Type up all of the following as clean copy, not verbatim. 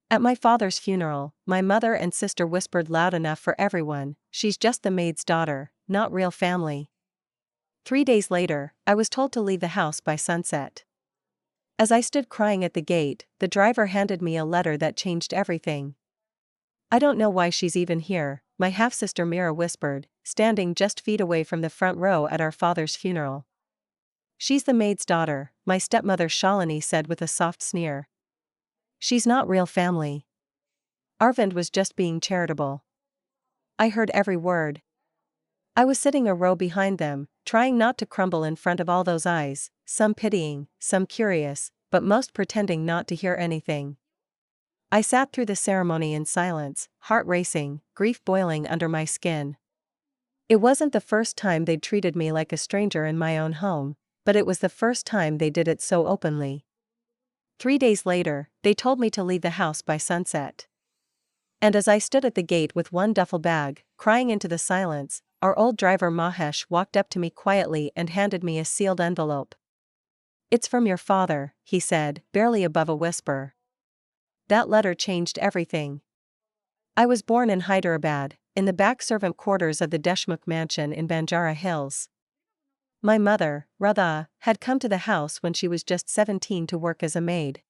At my father's funeral, my mother and sister whispered loud enough for everyone, "She's just the maid's daughter, not real family." 3 days later, I was told to leave the house by sunset. As I stood crying at the gate, the driver handed me a letter that changed everything. "I don't know why she's even here," my half-sister Mira whispered, standing just feet away from the front row at our father's funeral. "She's the maid's daughter," my stepmother Shalini said with a soft sneer. "She's not real family. Arvind was just being charitable." I heard every word. I was sitting a row behind them, trying not to crumble in front of all those eyes, some pitying, some curious, but most pretending not to hear anything. I sat through the ceremony in silence, heart racing, grief boiling under my skin. It wasn't the first time they'd treated me like a stranger in my own home, but it was the first time they did it so openly. 3 days later, they told me to leave the house by sunset. And as I stood at the gate with one duffel bag, crying into the silence, our old driver Mahesh walked up to me quietly and handed me a sealed envelope. "It's from your father," he said, barely above a whisper. That letter changed everything. I was born in Hyderabad, in the back servant quarters of the Deshmukh mansion in Banjara Hills. My mother, Radha, had come to the house when she was just 17 to work as a maid.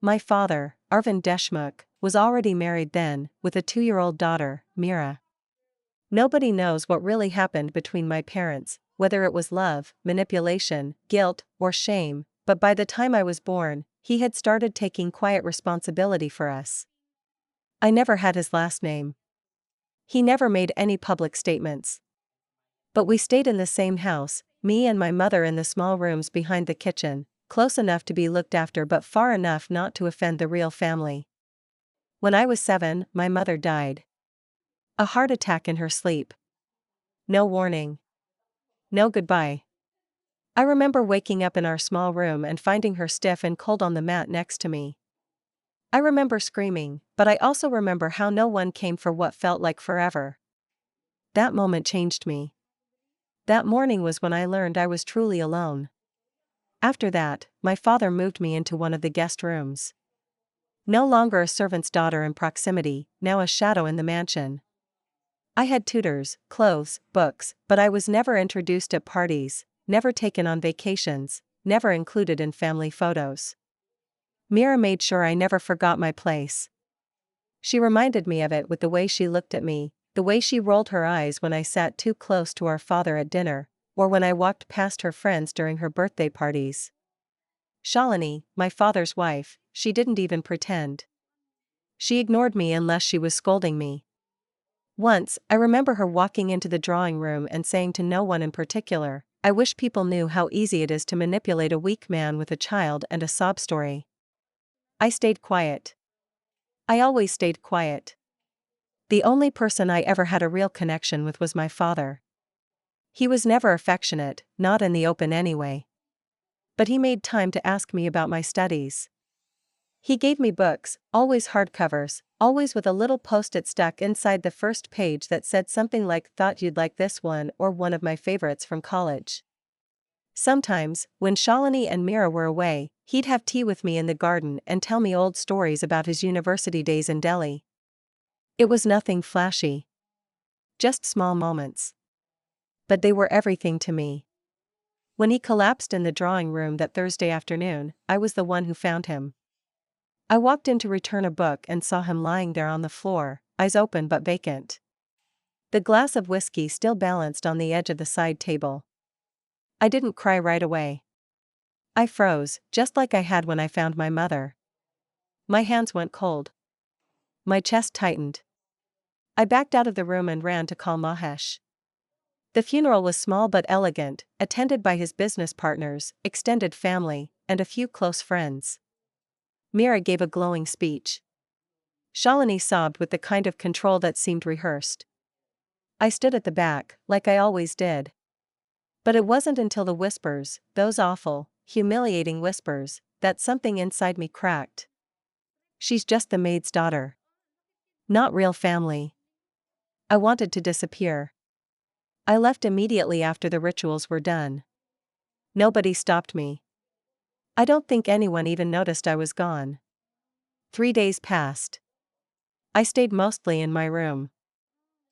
My father, Arvind Deshmukh, was already married then, with a 2-year-old daughter, Mira. Nobody knows what really happened between my parents, whether it was love, manipulation, guilt, or shame, but by the time I was born, he had started taking quiet responsibility for us. I never had his last name. He never made any public statements. But we stayed in the same house, me and my mother in the small rooms behind the kitchen, close enough to be looked after but far enough not to offend the real family. When I was 7, my mother died. A heart attack in her sleep. No warning. No goodbye. I remember waking up in our small room and finding her stiff and cold on the mat next to me. I remember screaming, but I also remember how no one came for what felt like forever. That moment changed me. That morning was when I learned I was truly alone. After that, my father moved me into one of the guest rooms. No longer a servant's daughter in proximity, now a shadow in the mansion. I had tutors, clothes, books, but I was never introduced at parties, never taken on vacations, never included in family photos. Mira made sure I never forgot my place. She reminded me of it with the way she looked at me, the way she rolled her eyes when I sat too close to our father at dinner, or when I walked past her friends during her birthday parties. Shalini, my father's wife, she didn't even pretend. She ignored me unless she was scolding me. Once, I remember her walking into the drawing room and saying to no one in particular, "I wish people knew how easy it is to manipulate a weak man with a child and a sob story." I stayed quiet. I always stayed quiet. The only person I ever had a real connection with was my father. He was never affectionate, not in the open anyway. But he made time to ask me about my studies. He gave me books, always hardcovers, always with a little post-it stuck inside the first page that said something like "Thought you'd like this one" or one of my favorites from college. Sometimes, when Shalini and Mira were away, he'd have tea with me in the garden and tell me old stories about his university days in Delhi. It was nothing flashy. Just small moments. But they were everything to me. When he collapsed in the drawing room that Thursday afternoon, I was the one who found him. I walked in to return a book and saw him lying there on the floor, eyes open but vacant. The glass of whiskey still balanced on the edge of the side table. I didn't cry right away. I froze, just like I had when I found my mother. My hands went cold. My chest tightened. I backed out of the room and ran to call Mahesh. The funeral was small but elegant, attended by his business partners, extended family, and a few close friends. Mira gave a glowing speech. Shalini sobbed with the kind of control that seemed rehearsed. I stood at the back, like I always did. But it wasn't until the whispers, those awful, humiliating whispers, that something inside me cracked. "She's just the maid's daughter. Not real family." I wanted to disappear. I left immediately after the rituals were done. Nobody stopped me. I don't think anyone even noticed I was gone. 3 days passed. I stayed mostly in my room.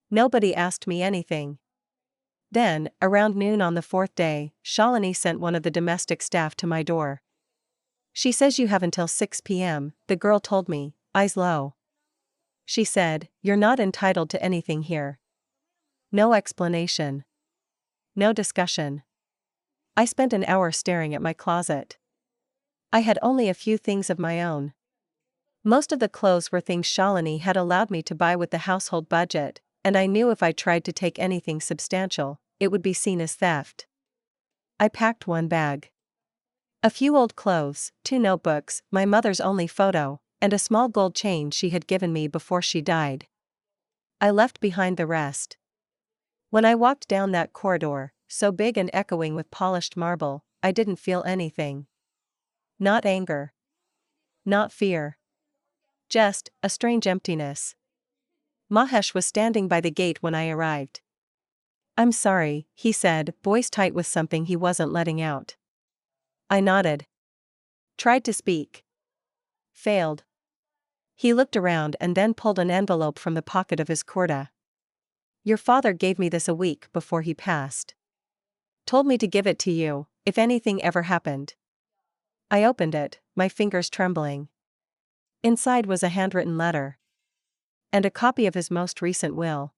Nobody asked me anything. Then, around noon on the fourth day, Shalini sent one of the domestic staff to my door. She says you have until 6 p.m., the girl told me, eyes low. She said, you're not entitled to anything here. No explanation. No discussion. I spent an hour staring at my closet. I had only a few things of my own. Most of the clothes were things Shalini had allowed me to buy with the household budget, and I knew if I tried to take anything substantial, it would be seen as theft. I packed one bag. A few old clothes, 2 notebooks, my mother's only photo, and a small gold chain she had given me before she died. I left behind the rest. When I walked down that corridor, so big and echoing with polished marble, I didn't feel anything. Not anger. Not fear. Just a strange emptiness. Mahesh was standing by the gate when I arrived. I'm sorry, he said, voice tight with something he wasn't letting out. I nodded. Tried to speak. Failed. He looked around and then pulled an envelope from the pocket of his kurta. Your father gave me this a week before he passed. Told me to give it to you, if anything ever happened. I opened it, my fingers trembling. Inside was a handwritten letter. And a copy of his most recent will.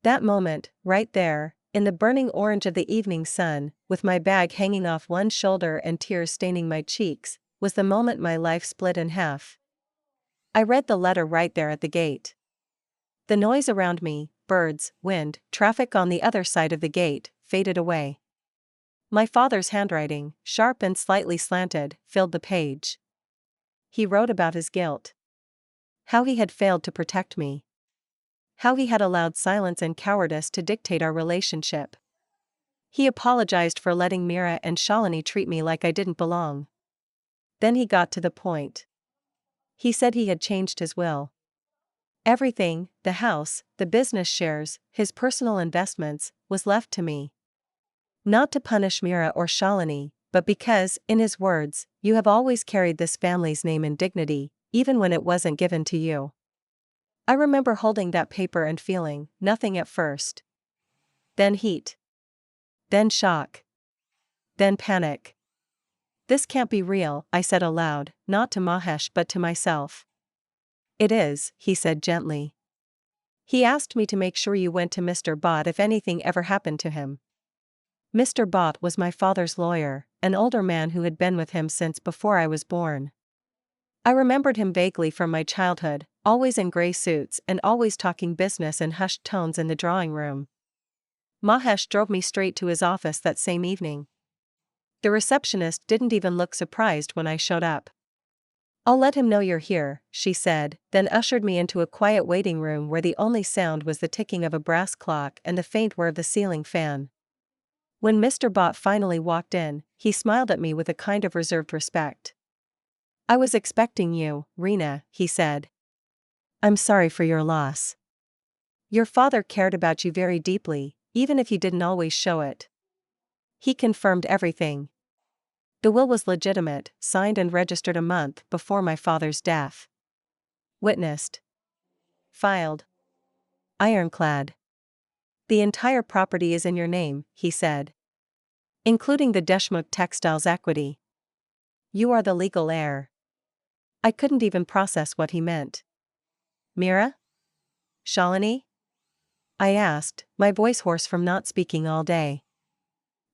That moment, right there, in the burning orange of the evening sun, with my bag hanging off one shoulder and tears staining my cheeks, was the moment my life split in half. I read the letter right there at the gate. The noise around me, birds, wind, traffic on the other side of the gate, faded away. My father's handwriting, sharp and slightly slanted, filled the page. He wrote about his guilt. How he had failed to protect me. How he had allowed silence and cowardice to dictate our relationship. He apologized for letting Mira and Shalini treat me like I didn't belong. Then he got to the point. He said he had changed his will. Everything, the house, the business shares, his personal investments, was left to me. Not to punish Mira or Shalini, but because, in his words, you have always carried this family's name and dignity, even when it wasn't given to you. I remember holding that paper and feeling nothing at first. Then heat. Then shock. Then panic. This can't be real, I said aloud, not to Mahesh but to myself. It is, he said gently. He asked me to make sure you went to Mr. Bott if anything ever happened to him. Mr. Bott was my father's lawyer, an older man who had been with him since before I was born. I remembered him vaguely from my childhood, always in gray suits and always talking business in hushed tones in the drawing room. Mahesh drove me straight to his office that same evening. The receptionist didn't even look surprised when I showed up. I'll let him know you're here, she said, then ushered me into a quiet waiting room where the only sound was the ticking of a brass clock and the faint whir of the ceiling fan. When Mr. Bott finally walked in, he smiled at me with a kind of reserved respect. I was expecting you, Reena, he said. I'm sorry for your loss. Your father cared about you very deeply, even if he didn't always show it. He confirmed everything. The will was legitimate, signed and registered a month before my father's death. Witnessed. Filed. Ironclad. The entire property is in your name, he said. Including the Deshmukh Textiles equity. You are the legal heir. I couldn't even process what he meant. Mira? Shalini? I asked, my voice hoarse from not speaking all day.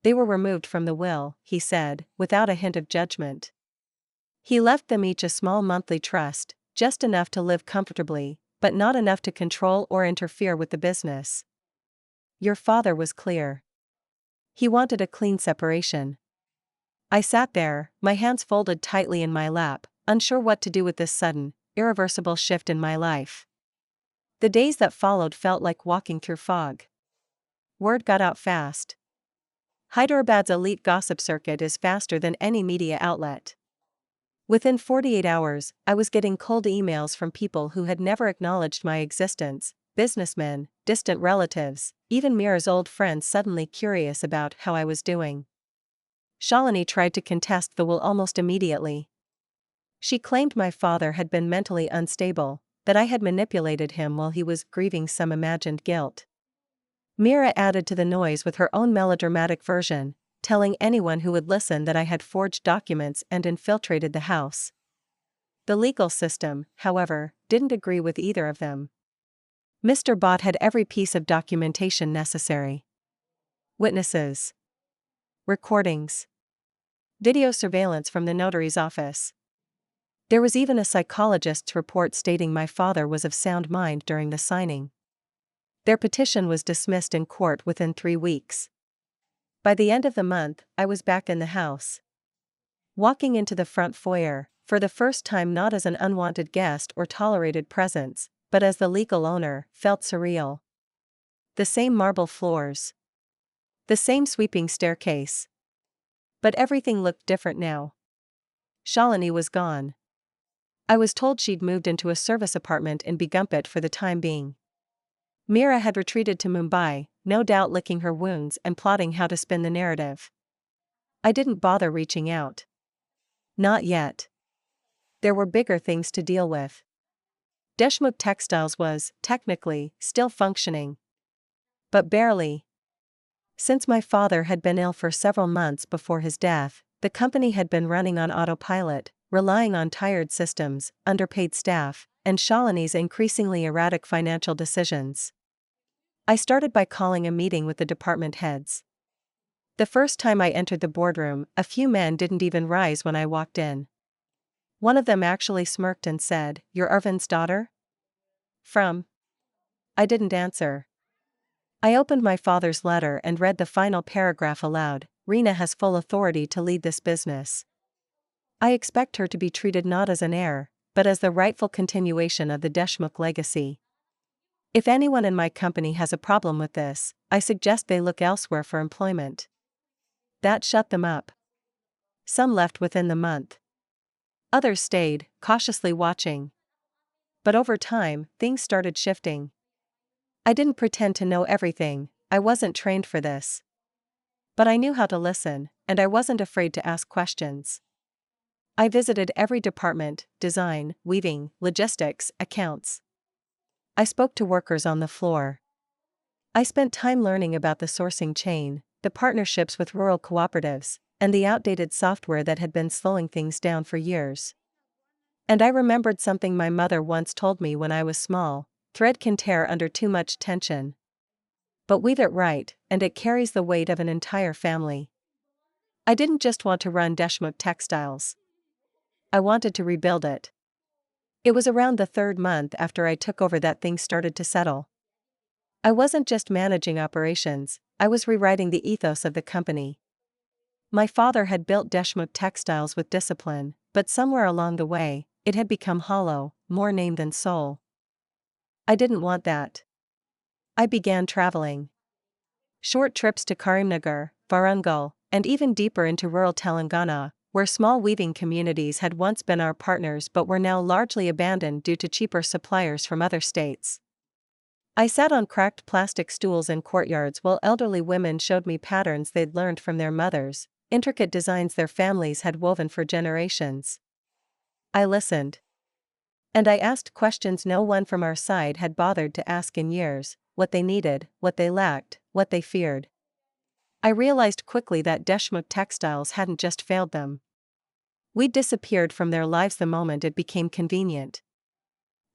They were removed from the will, he said, without a hint of judgment. He left them each a small monthly trust, just enough to live comfortably, but not enough to control or interfere with the business. Your father was clear. He wanted a clean separation. I sat there, my hands folded tightly in my lap, unsure what to do with this sudden, irreversible shift in my life. The days that followed felt like walking through fog. Word got out fast. Hyderabad's elite gossip circuit is faster than any media outlet. Within 48 hours, I was getting cold emails from people who had never acknowledged my existence, businessmen, distant relatives, even Mira's old friends suddenly curious about how I was doing. Shalini tried to contest the will almost immediately. She claimed my father had been mentally unstable, that I had manipulated him while he was grieving some imagined guilt. Mira added to the noise with her own melodramatic version, telling anyone who would listen that I had forged documents and infiltrated the house. The legal system, however, didn't agree with either of them. Mr. Bott had every piece of documentation necessary. Witnesses. Recordings. Video surveillance from the notary's office. There was even a psychologist's report stating my father was of sound mind during the signing. Their petition was dismissed in court within 3 weeks. By the end of the month, I was back in the house. Walking into the front foyer, for the first time not as an unwanted guest or tolerated presence, but as the legal owner, felt surreal. The same marble floors. The same sweeping staircase. But everything looked different now. Shalini was gone. I was told she'd moved into a service apartment in Begumpet for the time being. Mira had retreated to Mumbai, no doubt licking her wounds and plotting how to spin the narrative. I didn't bother reaching out. Not yet. There were bigger things to deal with. Deshmukh Textiles was, technically, still functioning. But barely. Since my father had been ill for several months before his death, the company had been running on autopilot, relying on tired systems, underpaid staff, and Shalini's increasingly erratic financial decisions. I started by calling a meeting with the department heads. The first time I entered the boardroom, a few men didn't even rise when I walked in. One of them actually smirked and said, "You're Arvind's daughter? From?" I didn't answer. I opened my father's letter and read the final paragraph aloud. "Reena has full authority to lead this business. I expect her to be treated not as an heir, but as the rightful continuation of the Deshmukh legacy. If anyone in my company has a problem with this, I suggest they look elsewhere for employment." That shut them up. Some left within the month. Others stayed, cautiously watching. But over time, things started shifting. I didn't pretend to know everything, I wasn't trained for this. But I knew how to listen, and I wasn't afraid to ask questions. I visited every department: design, weaving, logistics, accounts. I spoke to workers on the floor. I spent time learning about the sourcing chain, the partnerships with rural cooperatives, and the outdated software that had been slowing things down for years. And I remembered something my mother once told me when I was small: thread can tear under too much tension. But weave it right, and it carries the weight of an entire family. I didn't just want to run Deshmukh Textiles. I wanted to rebuild it. It was around the 3rd month after I took over that things started to settle. I wasn't just managing operations, I was rewriting the ethos of the company. My father had built Deshmukh Textiles with discipline, but somewhere along the way, it had become hollow, more name than soul. I didn't want that. I began traveling. Short trips to Karimnagar, Warangal, and even deeper into rural Telangana, where small weaving communities had once been our partners but were now largely abandoned due to cheaper suppliers from other states. I sat on cracked plastic stools in courtyards while elderly women showed me patterns they'd learned from their mothers, intricate designs their families had woven for generations. I listened. And I asked questions no one from our side had bothered to ask in years: what they needed, what they lacked, what they feared. I realized quickly that Deshmukh Textiles hadn't just failed them. We'd disappeared from their lives the moment it became convenient.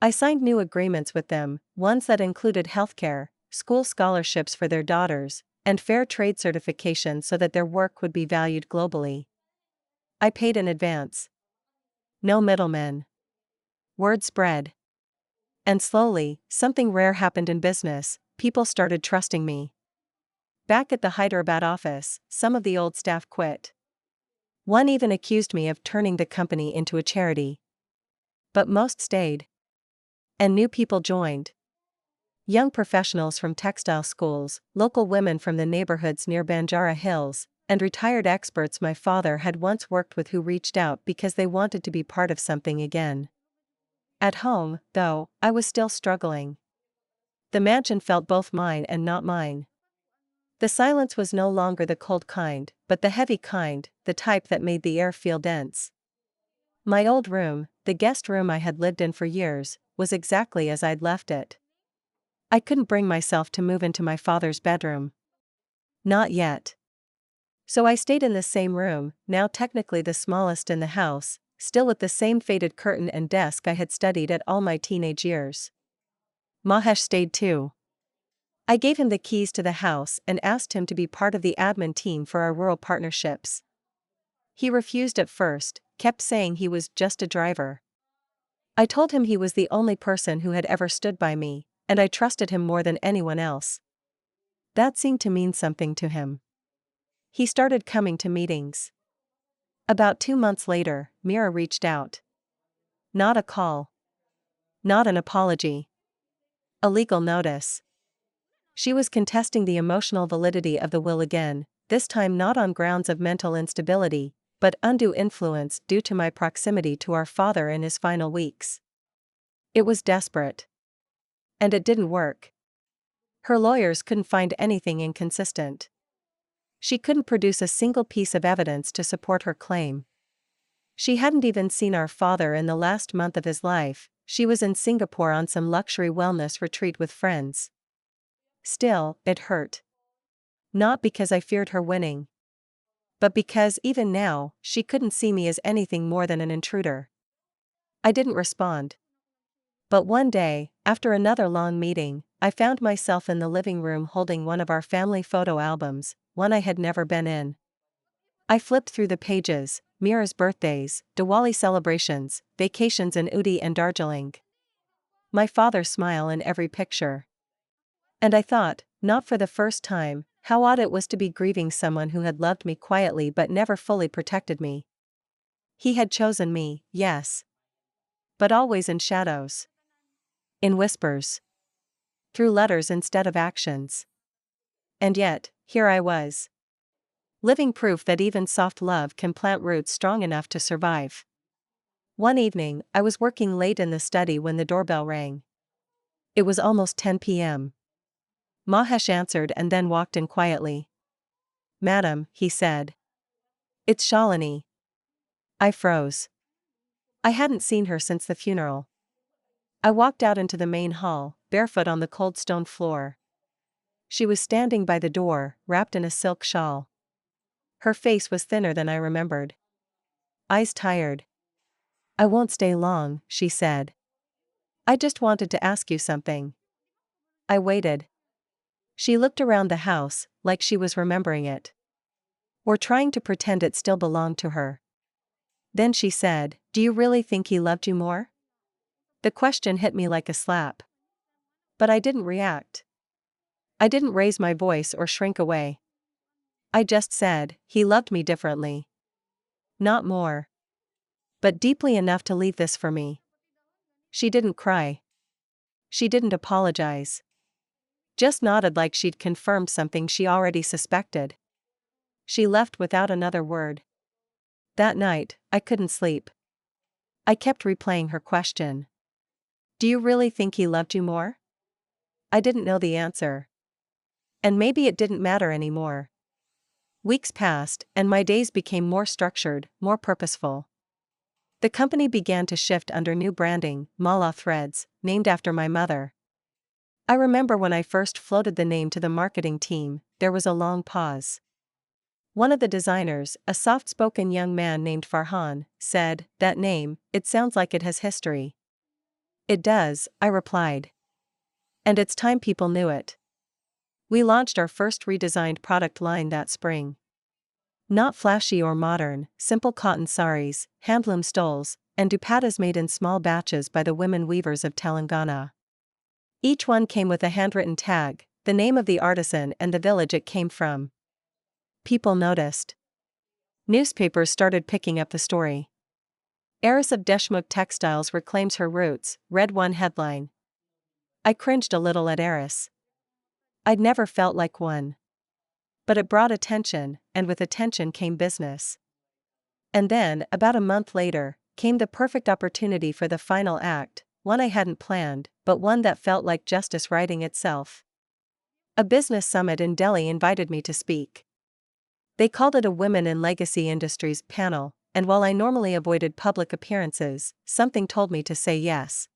I signed new agreements with them, ones that included healthcare, school scholarships for their daughters, and fair trade certification so that their work would be valued globally. I paid in advance. No middlemen. Word spread. And slowly, something rare happened in business: people started trusting me. Back at the Hyderabad office, some of the old staff quit. One even accused me of turning the company into a charity. But most stayed. And new people joined. Young professionals from textile schools, local women from the neighborhoods near Banjara Hills, and retired experts my father had once worked with who reached out because they wanted to be part of something again. At home, though, I was still struggling. The mansion felt both mine and not mine. The silence was no longer the cold kind, but the heavy kind, the type that made the air feel dense. My old room, the guest room I had lived in for years, was exactly as I'd left it. I couldn't bring myself to move into my father's bedroom. Not yet. So I stayed in the same room, now technically the smallest in the house, still with the same faded curtain and desk I had studied at all my teenage years. Mahesh stayed too. I gave him the keys to the house and asked him to be part of the admin team for our rural partnerships. He refused at first, kept saying he was just a driver. I told him he was the only person who had ever stood by me, and I trusted him more than anyone else. That seemed to mean something to him. He started coming to meetings. About 2 months later, Mira reached out. Not a call. Not an apology. A legal notice. She was contesting the emotional validity of the will again, this time not on grounds of mental instability, but undue influence due to my proximity to our father in his final weeks. It was desperate. And it didn't work. Her lawyers couldn't find anything inconsistent. She couldn't produce a single piece of evidence to support her claim. She hadn't even seen our father in the last month of his life. She was in Singapore on some luxury wellness retreat with friends. Still, it hurt. Not because I feared her winning, but because even now, she couldn't see me as anything more than an intruder. I didn't respond. But one day, after another long meeting, I found myself in the living room holding one of our family photo albums, one I had never been in. I flipped through the pages: Mira's birthdays, Diwali celebrations, vacations in Uti and Darjeeling. My father's smile in every picture. And I thought, not for the first time, how odd it was to be grieving someone who had loved me quietly but never fully protected me. He had chosen me, yes. But always in shadows. In whispers. Through letters instead of actions. And yet, here I was. Living proof that even soft love can plant roots strong enough to survive. One evening, I was working late in the study when the doorbell rang. It was almost 10 p.m. Mahesh answered and then walked in quietly. "Madam," he said. "It's Shalini." I froze. I hadn't seen her since the funeral. I walked out into the main hall, barefoot on the cold stone floor. She was standing by the door, wrapped in a silk shawl. Her face was thinner than I remembered. Eyes tired. "I won't stay long," she said. "I just wanted to ask you something." I waited. She looked around the house, like she was remembering it. Or trying to pretend it still belonged to her. Then she said, "Do you really think he loved you more?" The question hit me like a slap. But I didn't react. I didn't raise my voice or shrink away. I just said, "He loved me differently. Not more. But deeply enough to leave this for me." She didn't cry. She didn't apologize. Just nodded like she'd confirmed something she already suspected. She left without another word. That night, I couldn't sleep. I kept replaying her question. "Do you really think he loved you more?" I didn't know the answer. And maybe it didn't matter anymore. Weeks passed, and my days became more structured, more purposeful. The company began to shift under new branding, Mala Threads, named after my mother. I remember when I first floated the name to the marketing team, there was a long pause. One of the designers, a soft-spoken young man named Farhan, said, "That name, it sounds like it has history." "It does," I replied. "And it's time people knew it." We launched our first redesigned product line that spring. Not flashy or modern, simple cotton saris, handloom stoles, and dupattas made in small batches by the women weavers of Telangana. Each one came with a handwritten tag, the name of the artisan and the village it came from. People noticed. Newspapers started picking up the story. "Heiress of Deshmukh Textiles reclaims her roots," read one headline. I cringed a little at heiress. I'd never felt like one. But it brought attention, and with attention came business. And then, about a month later, came the perfect opportunity for the final act, one I hadn't planned, but one that felt like justice writing itself. A business summit in Delhi invited me to speak. They called it a Women in Legacy Industries panel, and while I normally avoided public appearances, something told me to say yes.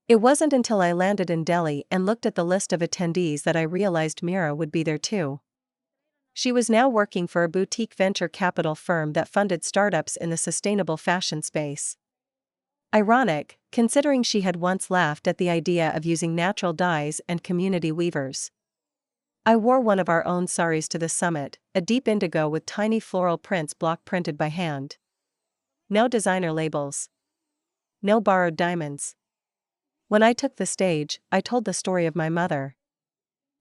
It wasn't until I landed in Delhi and looked at the list of attendees that I realized Mira would be there too. She was now working for a boutique venture capital firm that funded startups in the sustainable fashion space. Ironic, considering she had once laughed at the idea of using natural dyes and community weavers. I wore one of our own saris to the summit, a deep indigo with tiny floral prints block printed by hand. No designer labels. No borrowed diamonds. When I took the stage, I told the story of my mother.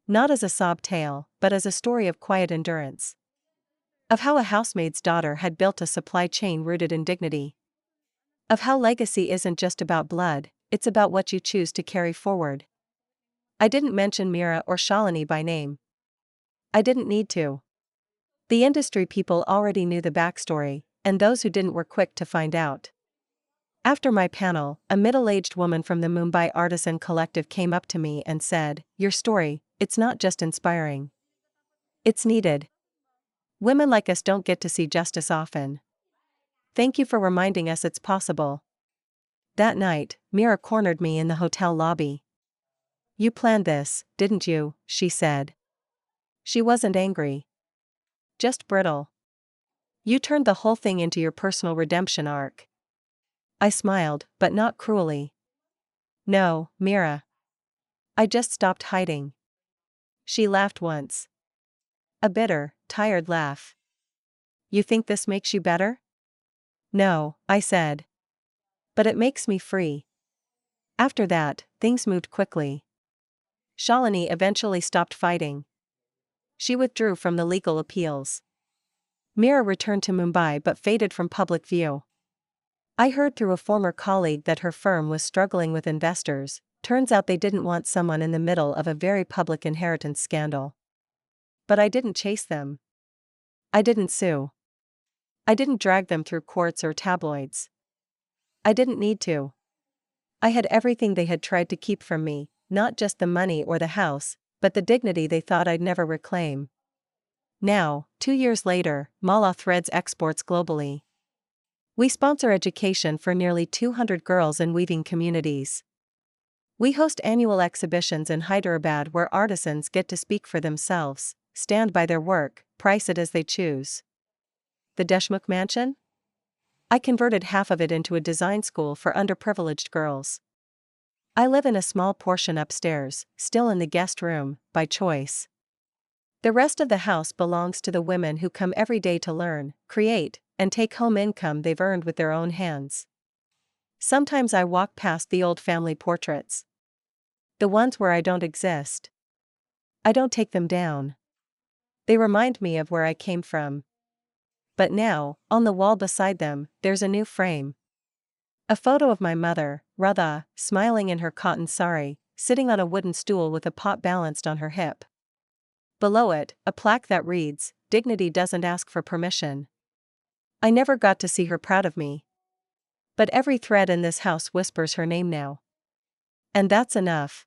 Not as a sob tale, but as a story of quiet endurance. Of how a housemaid's daughter had built a supply chain rooted in dignity. Of how legacy isn't just about blood, it's about what you choose to carry forward. I didn't mention Mira or Shalini by name. I didn't need to. The industry people already knew the backstory, and those who didn't were quick to find out. After my panel, a middle-aged woman from the Mumbai Artisan Collective came up to me and said, "Your story, it's not just inspiring. It's needed. Women like us don't get to see justice often. Thank you for reminding us it's possible." That night, Mira cornered me in the hotel lobby. "You planned this, didn't you?" she said. She wasn't angry. Just brittle. "You turned the whole thing into your personal redemption arc." I smiled, but not cruelly. "No, Mira. I just stopped hiding." She laughed once. A bitter, tired laugh. "You think this makes you better?" "No," I said. "But it makes me free." After that, things moved quickly. Shalini eventually stopped fighting. She withdrew from the legal appeals. Mira returned to Mumbai but faded from public view. I heard through a former colleague that her firm was struggling with investors. Turns out they didn't want someone in the middle of a very public inheritance scandal. But I didn't chase them. I didn't sue. I didn't drag them through courts or tabloids. I didn't need to. I had everything they had tried to keep from me, not just the money or the house, but the dignity they thought I'd never reclaim. Now, 2 years later, Mala Threads exports globally. We sponsor education for nearly 200 girls in weaving communities. We host annual exhibitions in Hyderabad where artisans get to speak for themselves, stand by their work, price it as they choose. The Deshmukh Mansion? I converted half of it into a design school for underprivileged girls. I live in a small portion upstairs, still in the guest room, by choice. The rest of the house belongs to the women who come every day to learn, create, and take home income they've earned with their own hands. Sometimes I walk past the old family portraits. The ones where I don't exist. I don't take them down. They remind me of where I came from. But now, on the wall beside them, there's a new frame. A photo of my mother, Radha, smiling in her cotton sari, sitting on a wooden stool with a pot balanced on her hip. Below it, a plaque that reads, "Dignity doesn't ask for permission." I never got to see her proud of me. But every thread in this house whispers her name now. And that's enough.